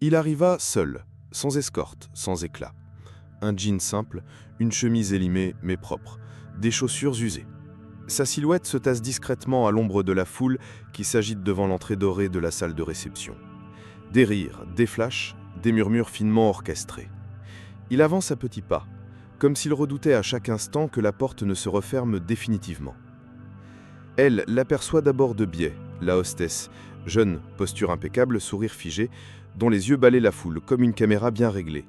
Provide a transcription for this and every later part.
Il arriva seul, sans escorte, sans éclat. Un jean simple, une chemise élimée mais propre, des chaussures usées. Sa silhouette se tasse discrètement à l'ombre de la foule qui s'agite devant l'entrée dorée de la salle de réception. Des rires, des flashs, des murmures finement orchestrés. Il avance à petits pas, comme s'il redoutait à chaque instant que la porte ne se referme définitivement. Elle l'aperçoit d'abord de biais, la hostesse, jeune, posture impeccable, sourire figé, dont les yeux balaient la foule comme une caméra bien réglée.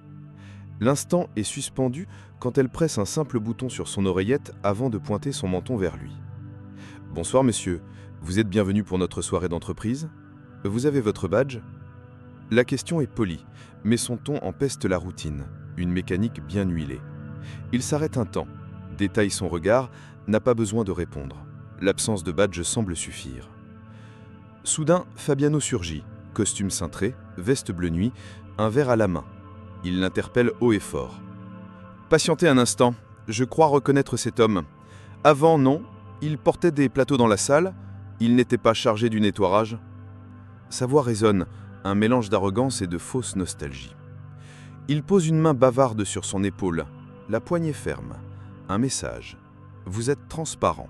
L'instant est suspendu quand elle presse un simple bouton sur son oreillette avant de pointer son menton vers lui. « Bonsoir monsieur, vous êtes bienvenu pour notre soirée d'entreprise ? Vous avez votre badge ?» La question est polie, mais son ton empeste la routine, une mécanique bien huilée. Il s'arrête un temps, détaille son regard, n'a pas besoin de répondre. L'absence de badge semble suffire. Soudain, Fabiano surgit, costume cintré, veste bleu nuit, un verre à la main. Il l'interpelle haut et fort. « Patientez un instant, je crois reconnaître cet homme. Avant, non, il portait des plateaux dans la salle, il n'était pas chargé du nettoyage. » Sa voix résonne, un mélange d'arrogance et de fausse nostalgie. Il pose une main bavarde sur son épaule, la poignée ferme. Un message. « Vous êtes transparent. »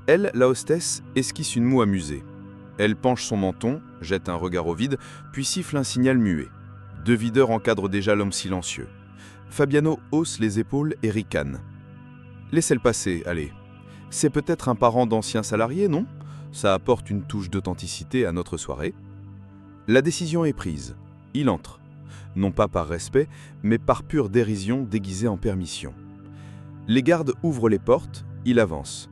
Elle, la hostesse, esquisse une moue amusée. Elle penche son menton, jette un regard au vide, puis siffle un signal muet. Deux videurs encadrent déjà l'homme silencieux. Fabiano hausse les épaules et ricane. « Laissez-le passer, allez. C'est peut-être un parent d'ancien salarié, non ? Ça apporte une touche d'authenticité à notre soirée. » La décision est prise. Il entre. Non pas par respect, mais par pure dérision déguisée en permission. Les gardes ouvrent les portes, il avance.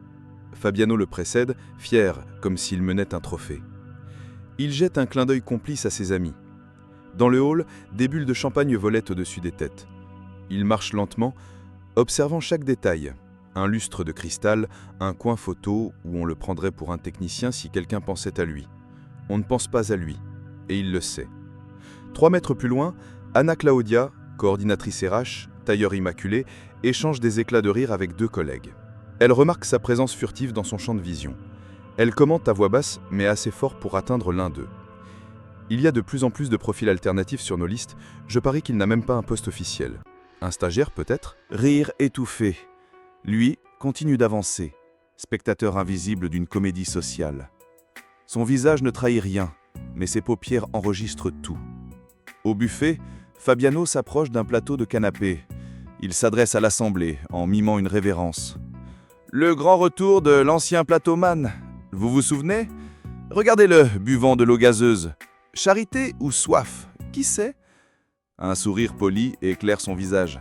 Fabiano le précède, fier, comme s'il menait un trophée. Il jette un clin d'œil complice à ses amis. Dans le hall, des bulles de champagne volaient au-dessus des têtes. Il marche lentement, observant chaque détail. Un lustre de cristal, un coin photo où on le prendrait pour un technicien si quelqu'un pensait à lui. On ne pense pas à lui, et il le sait. 3 mètres plus loin, Anna Claudia, coordinatrice RH, tailleur immaculé, échange des éclats de rire avec 2 collègues. Elle remarque sa présence furtive dans son champ de vision. Elle commente à voix basse, mais assez fort pour atteindre l'un d'eux. Il y a de plus en plus de profils alternatifs sur nos listes, je parie qu'il n'a même pas un poste officiel. Un stagiaire peut-être ? Rire étouffé. Lui continue d'avancer, spectateur invisible d'une comédie sociale. Son visage ne trahit rien, mais ses paupières enregistrent tout. Au buffet, Fabiano s'approche d'un plateau de canapé. Il s'adresse à l'assemblée en mimant une révérence. « Le grand retour de l'ancien plateauman. Vous vous souvenez ? Regardez-le, buvant de l'eau gazeuse. Charité ou soif, qui sait ?» Un sourire poli éclaire son visage.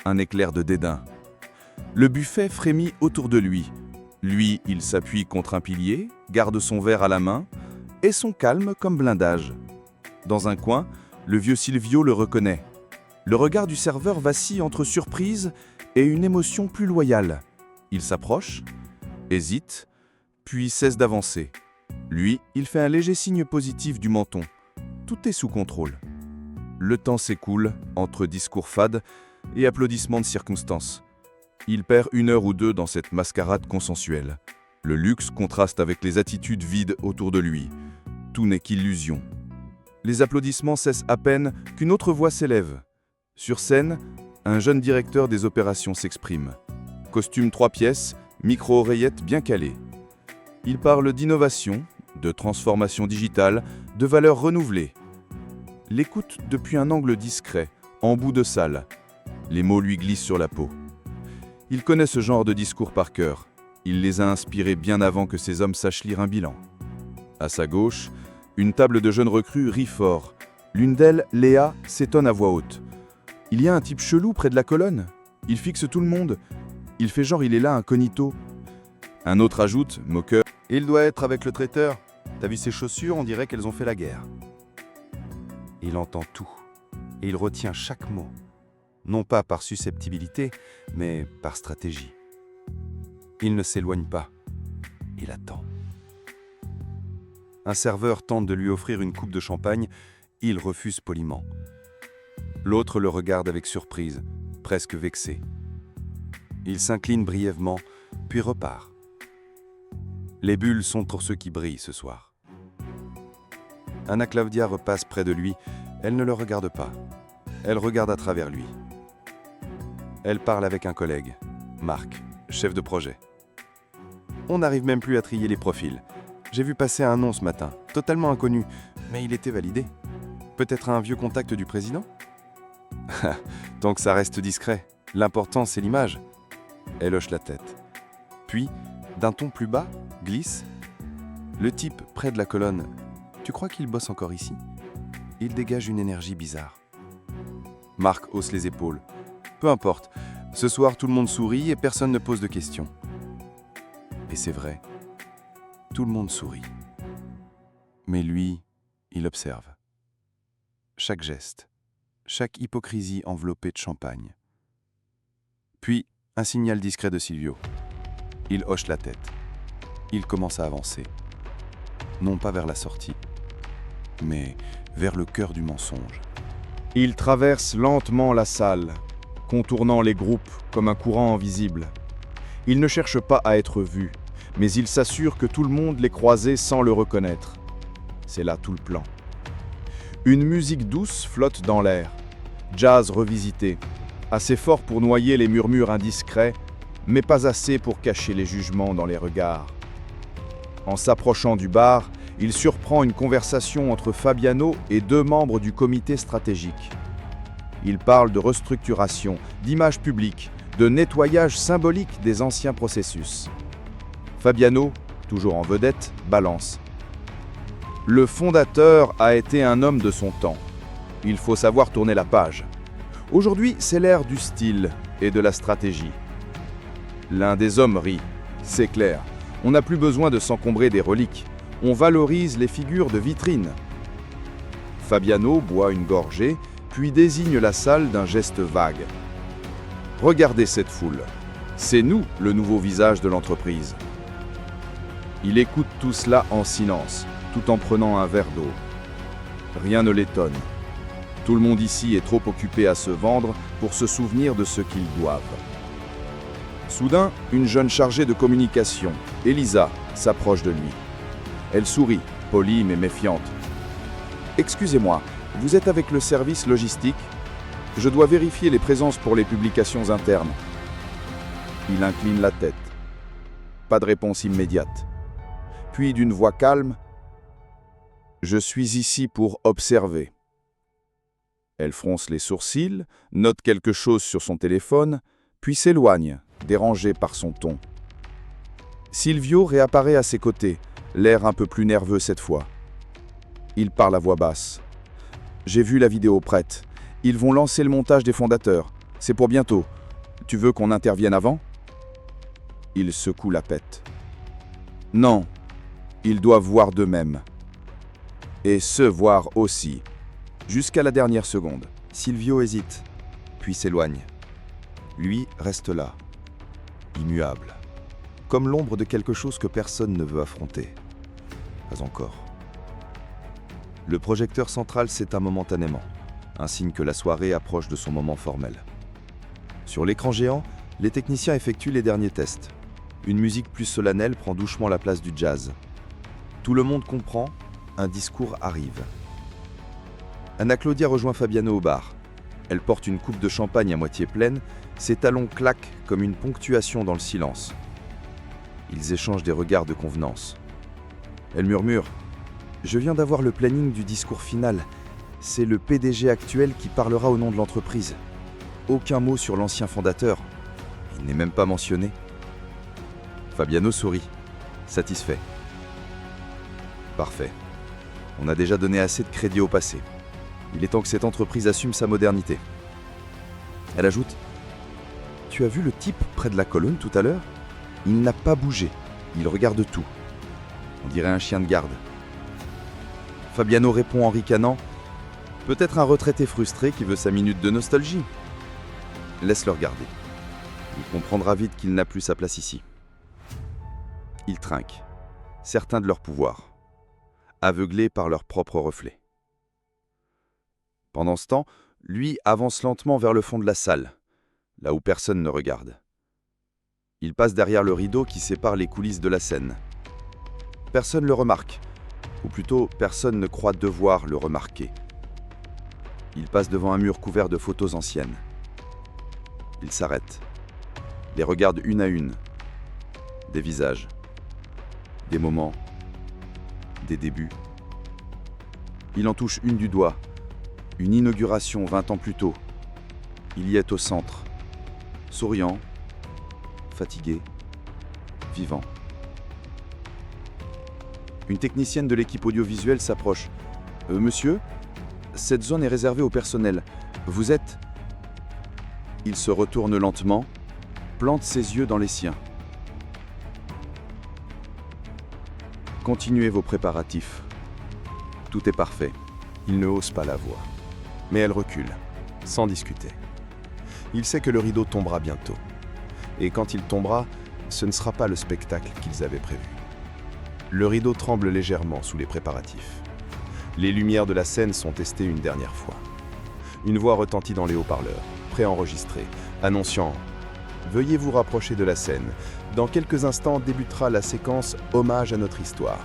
Un éclair de dédain. Le buffet frémit autour de lui. Lui, il s'appuie contre un pilier, garde son verre à la main, et son calme comme blindage. Dans un coin, le vieux Silvio le reconnaît. Le regard du serveur vacille entre surprise et une émotion plus loyale. Il s'approche, hésite, puis cesse d'avancer. Lui, il fait un léger signe positif du menton. Tout est sous contrôle. Le temps s'écoule entre discours fades et applaudissements de circonstance. Il perd 1 heure ou 2 dans cette mascarade consensuelle. Le luxe contraste avec les attitudes vides autour de lui. Tout n'est qu'illusion. Les applaudissements cessent à peine qu'une autre voix s'élève. Sur scène, un jeune directeur des opérations s'exprime. Costume 3 pièces, micro-oreillette bien calée. Il parle d'innovation, de transformation digitale, de valeurs renouvelées. L'écoute depuis un angle discret, en bout de salle. Les mots lui glissent sur la peau. Il connaît ce genre de discours par cœur. Il les a inspirés bien avant que ces hommes sachent lire un bilan. À sa gauche, une table de jeunes recrues rit fort. L'une d'elles, Léa, s'étonne à voix haute. Il y a un type chelou près de la colonne. Il fixe tout le monde. Il fait genre il est là incognito. Un autre ajoute, moqueur. Il doit être avec le traiteur. T'as vu ses chaussures, on dirait qu'elles ont fait la guerre. Il entend tout. Et il retient chaque mot. Non pas par susceptibilité, mais par stratégie. Il ne s'éloigne pas. Il attend. Un serveur tente de lui offrir une coupe de champagne. Il refuse poliment. L'autre le regarde avec surprise, presque vexé. Il s'incline brièvement, puis repart. Les bulles sont pour ceux qui brillent ce soir. Anna Claudia repasse près de lui, Elle ne le regarde pas. Elle regarde à travers lui. Elle parle avec un collègue, Marc, chef de projet. On n'arrive même plus à trier les profils. J'ai vu passer un nom ce matin, totalement inconnu, mais il était validé. Peut-être un vieux contact du président? Tant que ça reste discret, l'important c'est l'image. Elle hoche la tête. Puis, d'un ton plus bas, glisse. Le type près de la colonne, tu crois qu'il bosse encore ici? Il dégage une énergie bizarre. Marc hausse les épaules. Peu importe, ce soir tout le monde sourit et personne ne pose de questions. Et c'est vrai, tout le monde sourit. Mais lui, il observe. Chaque geste, chaque hypocrisie enveloppée de champagne. Puis, un signal discret de Silvio. Il hoche la tête. Il commence à avancer. Non pas vers la sortie, mais vers le cœur du mensonge. Il traverse lentement la salle, contournant les groupes comme un courant invisible. Il ne cherche pas à être vu, mais il s'assure que tout le monde l'ait croisé sans le reconnaître. C'est là tout le plan. Une musique douce flotte dans l'air, jazz revisité, assez fort pour noyer les murmures indiscrets, mais pas assez pour cacher les jugements dans les regards. En s'approchant du bar, il surprend une conversation entre Fabiano et 2 membres du comité stratégique. Ils parlent de restructuration, d'image publique, de nettoyage symbolique des anciens processus. Fabiano, toujours en vedette, balance. Le fondateur a été un homme de son temps. Il faut savoir tourner la page. Aujourd'hui, c'est l'ère du style et de la stratégie. L'un des hommes rit. C'est clair, on n'a plus besoin de s'encombrer des reliques. On valorise les figures de vitrine. Fabiano boit une gorgée, puis désigne la salle d'un geste vague. Regardez cette foule. C'est nous le nouveau visage de l'entreprise. Il écoute tout cela en silence, tout en prenant un verre d'eau. Rien ne l'étonne. Tout le monde ici est trop occupé à se vendre pour se souvenir de ce qu'ils doivent. Soudain, une jeune chargée de communication, Elisa, s'approche de lui. Elle sourit, polie mais méfiante. « Excusez-moi, vous êtes avec le service logistique? Je dois vérifier les présences pour les publications internes. » Il incline la tête. Pas de réponse immédiate. Puis d'une voix calme, « Je suis ici pour observer. » Elle fronce les sourcils, note quelque chose sur son téléphone, puis s'éloigne, dérangée par son ton. Silvio réapparaît à ses côtés, l'air un peu plus nerveux cette fois. Il parle à voix basse. « J'ai vu la vidéo prête. Ils vont lancer le montage des fondateurs. C'est pour bientôt. Tu veux qu'on intervienne avant ?» Il secoue la tête. « Non, ils doivent voir d'eux-mêmes. Et se voir aussi. » Jusqu'à la dernière seconde. Silvio hésite, puis s'éloigne. Lui reste là, immuable, comme l'ombre de quelque chose que personne ne veut affronter. Pas encore. Le projecteur central s'éteint momentanément, un signe que la soirée approche de son moment formel. Sur l'écran géant, les techniciens effectuent les derniers tests. Une musique plus solennelle prend doucement la place du jazz. Tout le monde comprend, un discours arrive. Anna Claudia rejoint Fabiano au bar. Elle porte une coupe de champagne à moitié pleine, ses talons claquent comme une ponctuation dans le silence. Ils échangent des regards de convenance. Elle murmure « Je viens d'avoir le planning du discours final. C'est le PDG actuel qui parlera au nom de l'entreprise. Aucun mot sur l'ancien fondateur. Il n'est même pas mentionné. » Fabiano sourit, satisfait. Parfait. On a déjà donné assez de crédit au passé. Il est temps que cette entreprise assume sa modernité. Elle ajoute « Tu as vu le type près de la colonne tout à l'heure? Il n'a pas bougé. Il regarde tout. On dirait un chien de garde. » Fabiano répond en ricanant « Peut-être un retraité frustré qui veut sa minute de nostalgie. » Laisse-le regarder. Il comprendra vite qu'il n'a plus sa place ici. Ils trinquent, certains de leur pouvoir, aveuglés par leur propre reflet. Pendant ce temps, lui avance lentement vers le fond de la salle, là où personne ne regarde. Il passe derrière le rideau qui sépare les coulisses de la scène. Personne ne le remarque, ou plutôt personne ne croit devoir le remarquer. Il passe devant un mur couvert de photos anciennes. Il s'arrête, les regarde une à une. Des visages, des moments, des débuts. Il en touche une du doigt. Une inauguration 20 ans plus tôt. Il y est au centre, souriant, fatigué, vivant. Une technicienne de l'équipe audiovisuelle s'approche. Monsieur, cette zone est réservée au personnel. Vous êtes... Il se retourne lentement, plante ses yeux dans les siens. Continuez vos préparatifs. Tout est parfait. Il ne hausse pas la voix, mais elle recule, sans discuter. Il sait que le rideau tombera bientôt. Et quand il tombera, ce ne sera pas le spectacle qu'ils avaient prévu. Le rideau tremble légèrement sous les préparatifs. Les lumières de la scène sont testées une dernière fois. Une voix retentit dans les haut-parleurs, préenregistrée, annonçant « Veuillez vous rapprocher de la scène. Dans quelques instants débutera la séquence « Hommage à notre histoire ».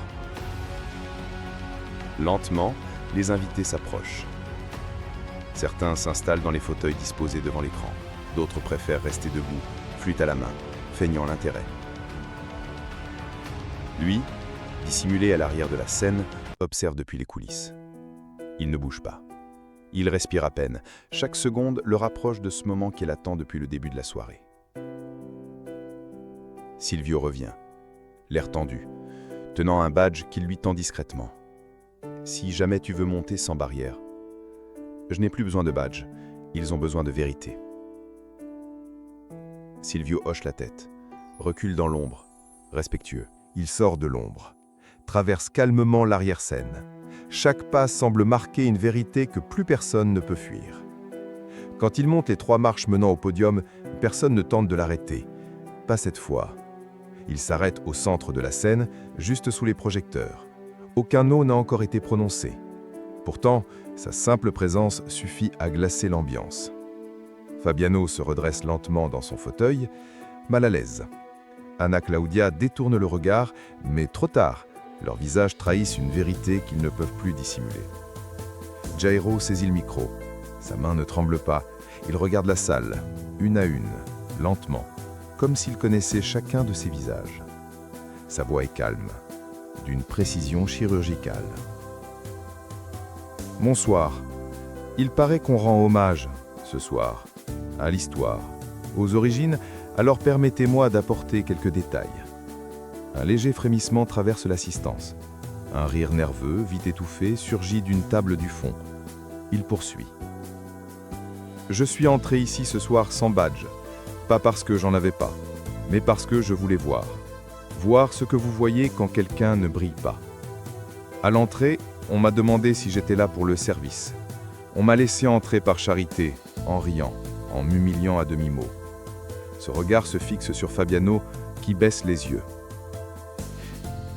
Lentement, les invités s'approchent. Certains s'installent dans les fauteuils disposés devant l'écran. D'autres préfèrent rester debout, flûte à la main, feignant l'intérêt. Lui, dissimulé à l'arrière de la scène, observe depuis les coulisses. Il ne bouge pas. Il respire à peine. Chaque seconde le rapproche de ce moment qu'il attend depuis le début de la soirée. Silvio revient, l'air tendu, tenant un badge qu'il lui tend discrètement. Si jamais tu veux monter sans barrière. Je n'ai plus besoin de badge, ils ont besoin de vérité. Silvio hoche la tête, recule dans l'ombre, respectueux. Il sort de l'ombre, traverse calmement l'arrière-scène. Chaque pas semble marquer une vérité que plus personne ne peut fuir. Quand il monte les 3 marches menant au podium, personne ne tente de l'arrêter. Pas cette fois. Il s'arrête au centre de la scène, juste sous les projecteurs. Aucun mot n'a encore été prononcé. Pourtant, sa simple présence suffit à glacer l'ambiance. Fabiano se redresse lentement dans son fauteuil, mal à l'aise. Anna Claudia détourne le regard, mais trop tard. Leurs visages trahissent une vérité qu'ils ne peuvent plus dissimuler. Jairo saisit le micro. Sa main ne tremble pas. Il regarde la salle, une à une, lentement, comme s'il connaissait chacun de ses visages. Sa voix est calme, d'une précision chirurgicale. Bonsoir. Il paraît qu'on rend hommage, ce soir, à l'histoire, aux origines, alors permettez-moi d'apporter quelques détails. Un léger frémissement traverse l'assistance. Un rire nerveux, vite étouffé, surgit d'une table du fond. Il poursuit. Je suis entré ici ce soir sans badge, pas parce que j'en avais pas, mais parce que je voulais voir. Voir ce que vous voyez quand quelqu'un ne brille pas. À l'entrée, on m'a demandé si j'étais là pour le service. On m'a laissé entrer par charité, en riant, en m'humiliant à demi-mot. Ce regard se fixe sur Fabiano, qui baisse les yeux.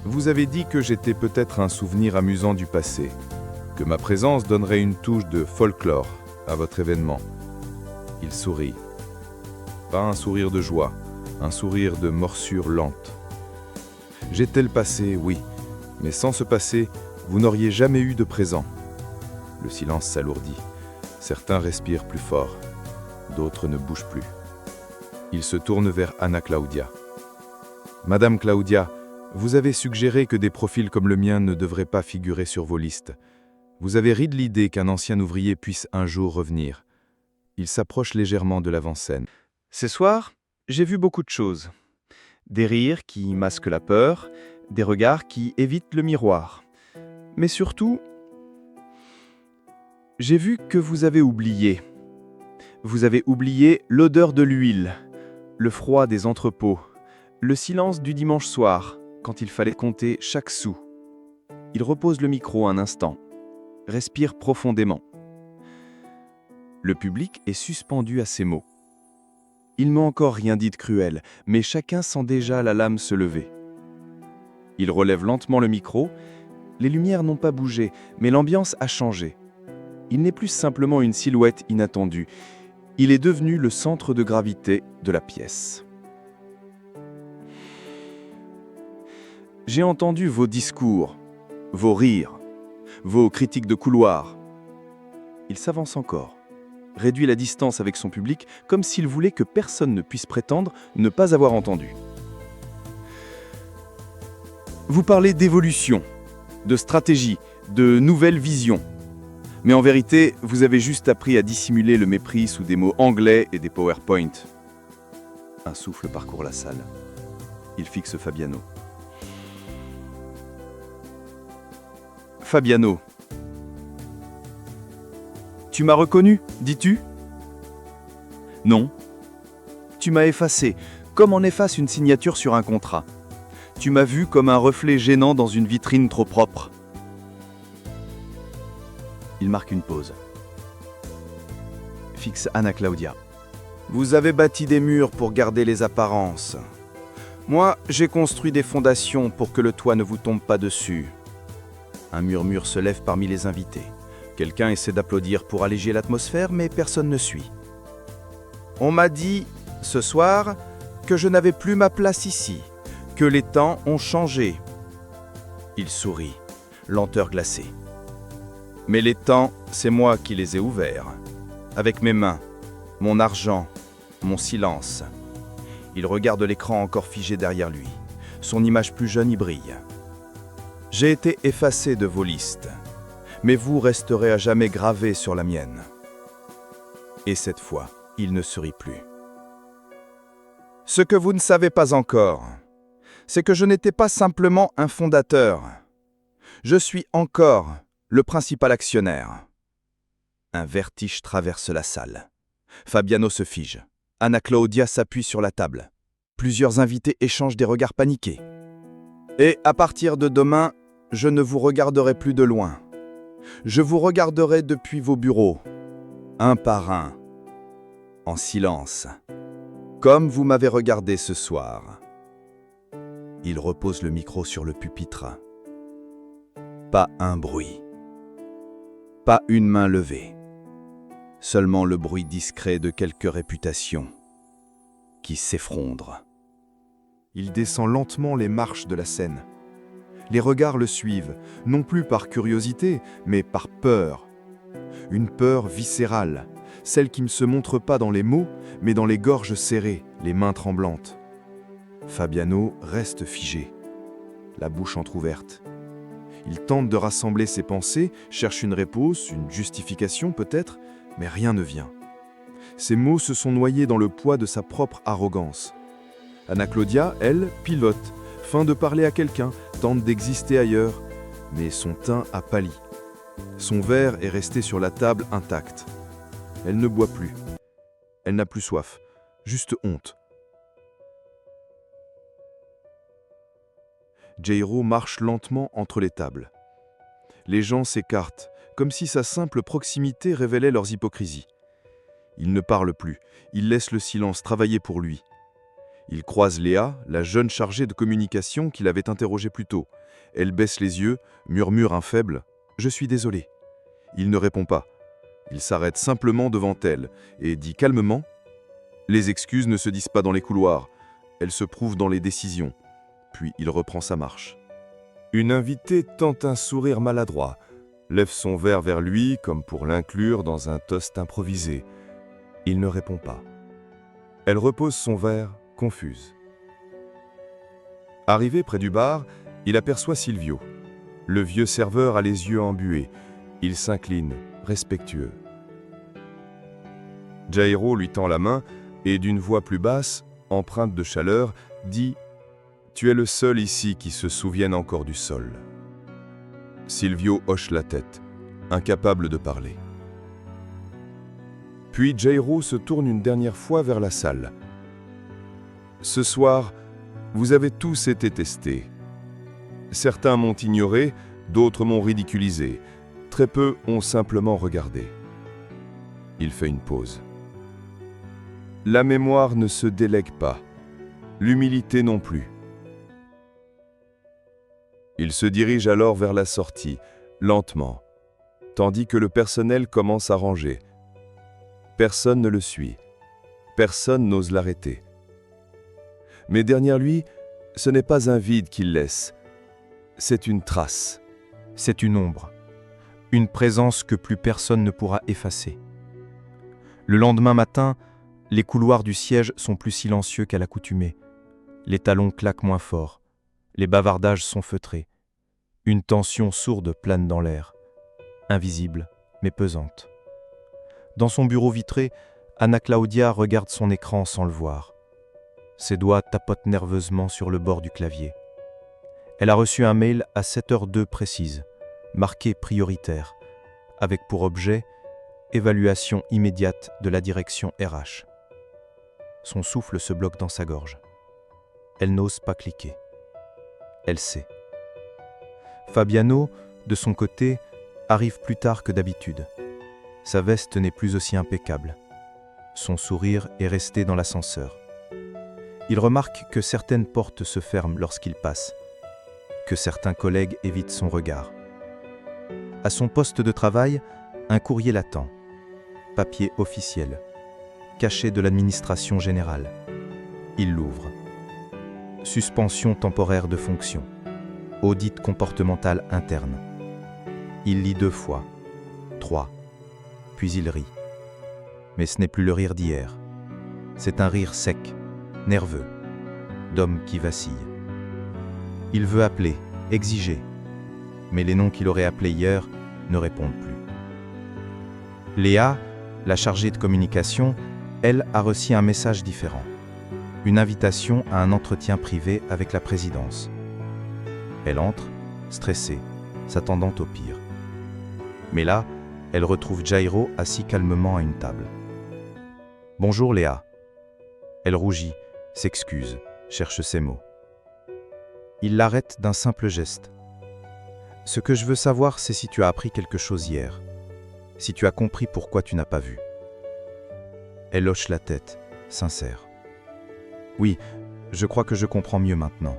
Vous avez dit que j'étais peut-être un souvenir amusant du passé, que ma présence donnerait une touche de folklore à votre événement. Il sourit. Pas un sourire de joie, un sourire de morsure lente. J'étais le passé, oui, mais sans ce passé, vous n'auriez jamais eu de présent. Le silence s'alourdit. Certains respirent plus fort, d'autres ne bougent plus. Il se tourne vers Anna Claudia. Madame Claudia, vous avez suggéré que des profils comme le mien ne devraient pas figurer sur vos listes. Vous avez ri de l'idée qu'un ancien ouvrier puisse un jour revenir. Il s'approche légèrement de l'avant-scène. Ce soir, j'ai vu beaucoup de choses. Des rires qui masquent la peur, des regards qui évitent le miroir. Mais surtout, j'ai vu que vous avez oublié. Vous avez oublié l'odeur de l'huile, le froid des entrepôts, le silence du dimanche soir, quand il fallait compter chaque sou. Il repose le micro un instant, respire profondément. Le public est suspendu à ces mots. Il m'a encore rien dit de cruel, mais chacun sent déjà la lame se lever. Il relève lentement le micro. Les lumières n'ont pas bougé, mais l'ambiance a changé. Il n'est plus simplement une silhouette inattendue. Il est devenu le centre de gravité de la pièce. J'ai entendu vos discours, vos rires, vos critiques de couloir. il s'avance encore, réduit la distance avec son public comme s'il voulait que personne ne puisse prétendre ne pas avoir entendu. Vous parlez d'évolution, de stratégie, de nouvelles visions. Mais en vérité, vous avez juste appris à dissimuler le mépris sous des mots anglais et des PowerPoint. Un souffle parcourt la salle. Il fixe Fabiano. Fabiano. Tu m'as reconnu, dis-tu? Non. Tu m'as effacé, comme on efface une signature sur un contrat. Tu m'as vu comme un reflet gênant dans une vitrine trop propre. Il marque une pause. Fixe Anna Claudia. Vous avez bâti des murs pour garder les apparences. Moi, j'ai construit des fondations pour que le toit ne vous tombe pas dessus. Un murmure se lève parmi les invités. Quelqu'un essaie d'applaudir pour alléger l'atmosphère, mais personne ne suit. On m'a dit, ce soir, que je n'avais plus ma place ici, que les temps ont changé. Il sourit, lenteur glacée. Mais les temps, c'est moi qui les ai ouverts. Avec mes mains, mon argent, mon silence. Il regarde l'écran encore figé derrière lui. Son image plus jeune y brille. J'ai été effacé de vos listes, mais vous resterez à jamais gravé sur la mienne. Et cette fois, il ne sourit plus. Ce que vous ne savez pas encore, c'est que je n'étais pas simplement un fondateur. Je suis encore le principal actionnaire. Un vertige traverse la salle. Fabiano se fige. Anna Claudia s'appuie sur la table. Plusieurs invités échangent des regards paniqués. Et à partir de demain, je ne vous regarderai plus de loin. Je vous regarderai depuis vos bureaux, un par un, en silence, comme vous m'avez regardé ce soir. Il repose le micro sur le pupitre. Pas un bruit. Pas une main levée. Seulement le bruit discret de quelques réputations qui s'effondrent. Il descend lentement les marches de la scène. Les regards le suivent, non plus par curiosité, mais par peur. Une peur viscérale, celle qui ne se montre pas dans les mots, mais dans les gorges serrées, les mains tremblantes. Fabiano reste figé, la bouche entr'ouverte. Il tente de rassembler ses pensées, cherche une réponse, une justification peut-être, mais rien ne vient. Ses mots se sont noyés dans le poids de sa propre arrogance. Anna Claudia, elle, pilote, feint de parler à quelqu'un, tente d'exister ailleurs, mais son teint a pâli. Son verre est resté sur la table intact. Elle ne boit plus. Elle n'a plus soif, juste honte. Jairo marche lentement entre les tables. Les gens s'écartent, comme si sa simple proximité révélait leurs hypocrisies. Il ne parle plus, il laisse le silence travailler pour lui. Il croise Léa, la jeune chargée de communication qu'il avait interrogée plus tôt. Elle baisse les yeux, murmure un faible « Je suis désolé ». Il ne répond pas. Il s'arrête simplement devant elle et dit calmement « Les excuses ne se disent pas dans les couloirs, elles se prouvent dans les décisions ». Puis il reprend sa marche. Une invitée tente un sourire maladroit, lève son verre vers lui comme pour l'inclure dans un toast improvisé. Il ne répond pas. Elle repose son verre, confuse. Arrivé près du bar, il aperçoit Silvio. Le vieux serveur a les yeux embués. Il s'incline, respectueux. Jairo lui tend la main et d'une voix plus basse, empreinte de chaleur, dit « Tu es le seul ici qui se souvienne encore du sol. » Silvio hoche la tête, incapable de parler. Puis Jairo se tourne une dernière fois vers la salle. « Ce soir, vous avez tous été testés. Certains m'ont ignoré, d'autres m'ont ridiculisé. Très peu ont simplement regardé. » Il fait une pause. « La mémoire ne se délègue pas, l'humilité non plus. » Il se dirige alors vers la sortie, lentement, tandis que le personnel commence à ranger. Personne ne le suit. Personne n'ose l'arrêter. Mais derrière lui, ce n'est pas un vide qu'il laisse. C'est une trace. C'est une ombre. Une présence que plus personne ne pourra effacer. Le lendemain matin, les couloirs du siège sont plus silencieux qu'à l'accoutumée. Les talons claquent moins fort. Les bavardages sont feutrés. Une tension sourde plane dans l'air. Invisible, mais pesante. Dans son bureau vitré, Anna Claudia regarde son écran sans le voir. Ses doigts tapotent nerveusement sur le bord du clavier. Elle a reçu un mail à 7h02 précise, marqué prioritaire, avec pour objet « Évaluation immédiate de la direction RH ». Son souffle se bloque dans sa gorge. Elle n'ose pas cliquer. Elle sait. Fabiano, de son côté, arrive plus tard que d'habitude. Sa veste n'est plus aussi impeccable. Son sourire est resté dans l'ascenseur. Il remarque que certaines portes se ferment lorsqu'il passe, que certains collègues évitent son regard. À son poste de travail, un courrier l'attend. Papier officiel, caché de l'administration générale. Il l'ouvre. Suspension temporaire de fonction. Audit comportemental interne. Il lit 2 fois, 3, puis il rit. Mais ce n'est plus le rire d'hier. C'est un rire sec, nerveux, d'homme qui vacille. Il veut appeler, exiger, mais les noms qu'il aurait appelés hier ne répondent plus. Léa, la chargée de communication, elle a reçu un message différent. Une invitation à un entretien privé avec la présidence. Elle entre, stressée, s'attendant au pire. Mais là, elle retrouve Jairo assis calmement à une table. « Bonjour Léa ». Elle rougit, s'excuse, cherche ses mots. Il l'arrête d'un simple geste. « Ce que je veux savoir, c'est si tu as appris quelque chose hier. Si tu as compris pourquoi tu n'as pas vu. » Elle hoche la tête, sincère. « Oui, je crois que je comprends mieux maintenant. »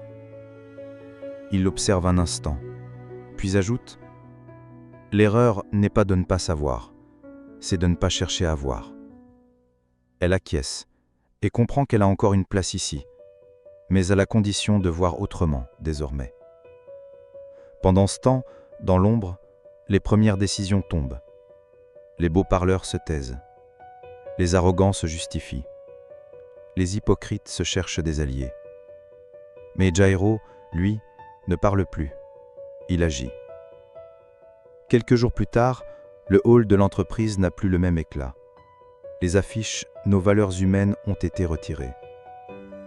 Il l'observe un instant, puis ajoute « L'erreur n'est pas de ne pas savoir, c'est de ne pas chercher à voir. » Elle acquiesce et comprend qu'elle a encore une place ici, mais à la condition de voir autrement désormais. Pendant ce temps, dans l'ombre, les premières décisions tombent. Les beaux parleurs se taisent. Les arrogants se justifient. Les hypocrites se cherchent des alliés. Mais Jairo, lui, ne parle plus. Il agit. Quelques jours plus tard, le hall de l'entreprise n'a plus le même éclat. Les affiches « Nos valeurs humaines » ont été retirées.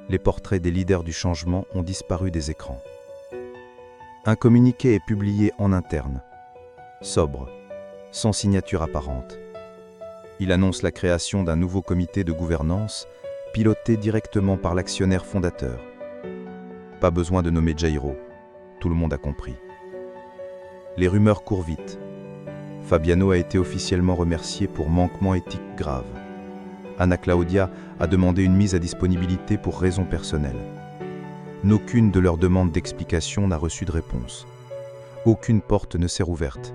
Les portraits des leaders du changement ont disparu des écrans. Un communiqué est publié en interne, sobre, sans signature apparente. Il annonce la création d'un nouveau comité de gouvernance, piloté directement par l'actionnaire fondateur. Pas besoin de nommer Jairo, tout le monde a compris. Les rumeurs courent vite. Fabiano a été officiellement remercié pour manquement éthique grave. Anna Claudia a demandé une mise à disponibilité pour raisons personnelles. Aucune de leurs demandes d'explication n'a reçu de réponse. Aucune porte ne s'est rouverte.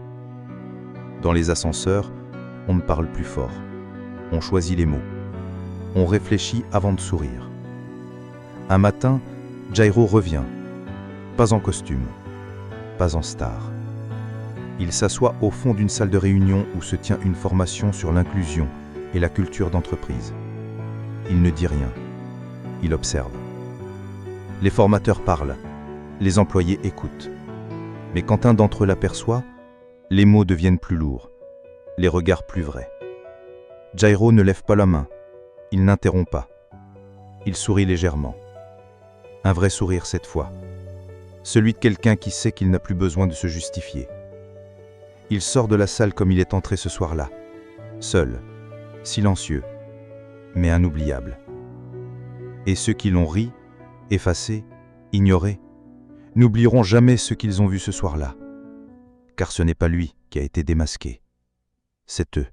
Dans les ascenseurs, on ne parle plus fort. On choisit les mots. On réfléchit avant de sourire. Un matin, Jairo revient. Pas en costume, pas en star. Il s'assoit au fond d'une salle de réunion où se tient une formation sur l'inclusion et la culture d'entreprise. Il ne dit rien. Il observe. Les formateurs parlent. Les employés écoutent. Mais quand un d'entre eux l'aperçoit, les mots deviennent plus lourds, les regards plus vrais. Jairo ne lève pas la main. Il n'interrompt pas. Il sourit légèrement. Un vrai sourire cette fois. Celui de quelqu'un qui sait qu'il n'a plus besoin de se justifier. Il sort de la salle comme il est entré ce soir-là, seul, silencieux, mais inoubliable. Et ceux qui l'ont ri, effacé, ignoré, n'oublieront jamais ce qu'ils ont vu ce soir-là, car ce n'est pas lui qui a été démasqué, c'est eux.